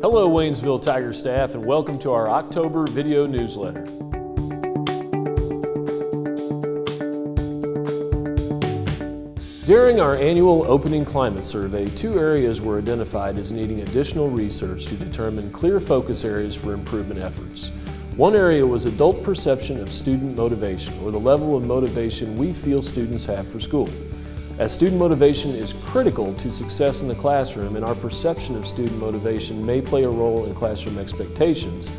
Hello Waynesville Tiger staff, and welcome to our October video newsletter. During our annual opening climate survey, 2 areas were identified as needing additional research to determine clear focus areas for improvement efforts. One area was adult perception of student motivation, or the level of motivation we feel students have for school. As student motivation is critical to success in the classroom, and our perception of student motivation may play a role in classroom expectations,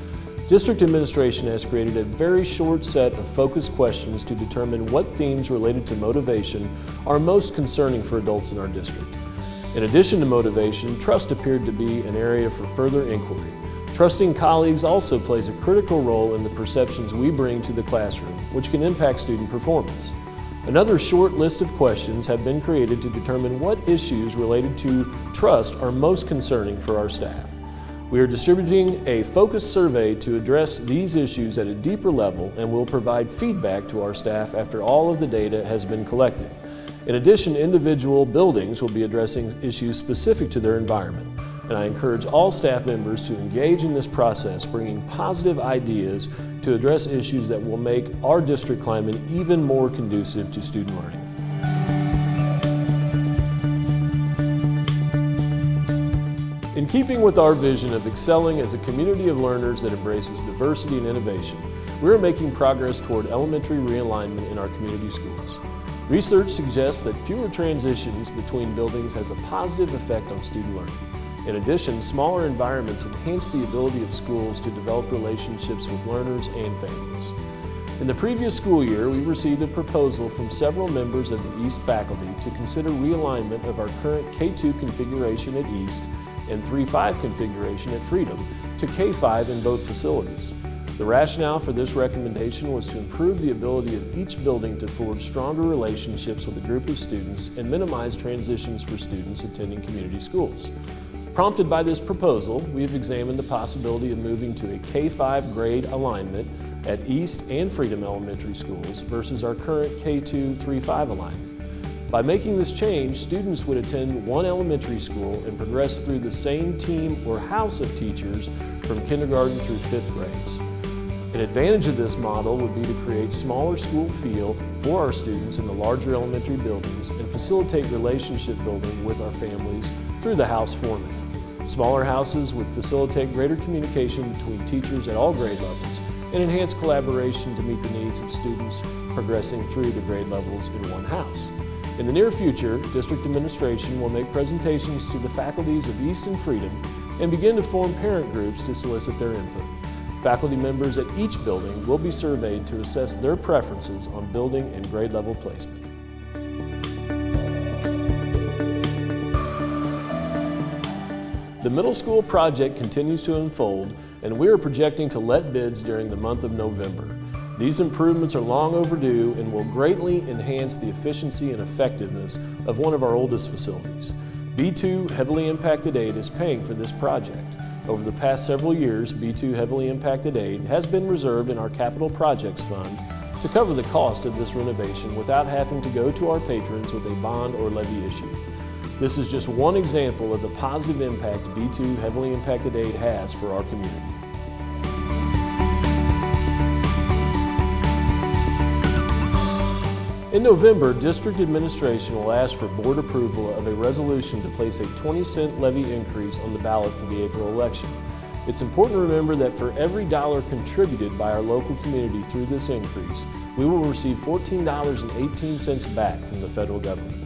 District Administration has created a very short set of focused questions to determine what themes related to motivation are most concerning for adults in our district. In addition to motivation, trust appeared to be an area for further inquiry. Trusting colleagues also plays a critical role in the perceptions we bring to the classroom, which can impact student performance. Another short list of questions have been created to determine what issues related to trust are most concerning for our staff. We are distributing a focused survey to address these issues at a deeper level, and will provide feedback to our staff after all of the data has been collected. In addition, individual buildings will be addressing issues specific to their environment, and I encourage all staff members to engage in this process, bringing positive ideas to address issues that will make our district climate even more conducive to student learning. In keeping with our vision of excelling as a community of learners that embraces diversity and innovation, we are making progress toward elementary realignment in our community schools. Research suggests that fewer transitions between buildings has a positive effect on student learning. In addition, smaller environments enhance the ability of schools to develop relationships with learners and families. In the previous school year, we received a proposal from several members of the East faculty to consider realignment of our current K2 configuration at East and 3-5 configuration at Freedom to K5 in both facilities. The rationale for this recommendation was to improve the ability of each building to forge stronger relationships with a group of students and minimize transitions for students attending community schools. Prompted by this proposal, we have examined the possibility of moving to a K5 grade alignment at East and Freedom Elementary Schools versus our current K2 3-5 alignment. By making this change, students would attend one elementary school and progress through the same team or house of teachers from kindergarten through 5th grades. An advantage of this model would be to create smaller school feel for our students in the larger elementary buildings and facilitate relationship building with our families through the house format. Smaller houses would facilitate greater communication between teachers at all grade levels and enhance collaboration to meet the needs of students progressing through the grade levels in one house. In the near future, District Administration will make presentations to the faculties of East and Freedom and begin to form parent groups to solicit their input. Faculty members at each building will be surveyed to assess their preferences on building and grade level placement. The middle school project continues to unfold, and we are projecting to let bids during the month of November. These improvements are long overdue and will greatly enhance the efficiency and effectiveness of one of our oldest facilities. B2 Heavily Impacted Aid is paying for this project. Over the past several years, B2 Heavily Impacted Aid has been reserved in our Capital Projects Fund to cover the cost of this renovation without having to go to our patrons with a bond or levy issue. This is just one example of the positive impact B2 Heavily Impacted Aid has for our community. In November, District Administration will ask for board approval of a resolution to place a 20-cent levy increase on the ballot for the April election. It's important to remember that for every dollar contributed by our local community through this increase, we will receive $14.18 back from the federal government.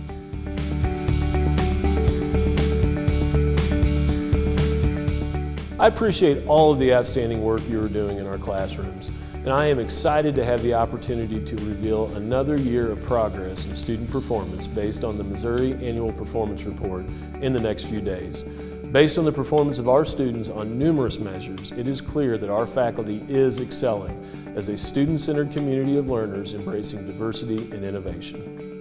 I appreciate all of the outstanding work you are doing in our classrooms, and I am excited to have the opportunity to reveal another year of progress in student performance based on the Missouri Annual Performance Report in the next few days. Based on the performance of our students on numerous measures, it is clear that our faculty is excelling as a student-centered community of learners embracing diversity and innovation.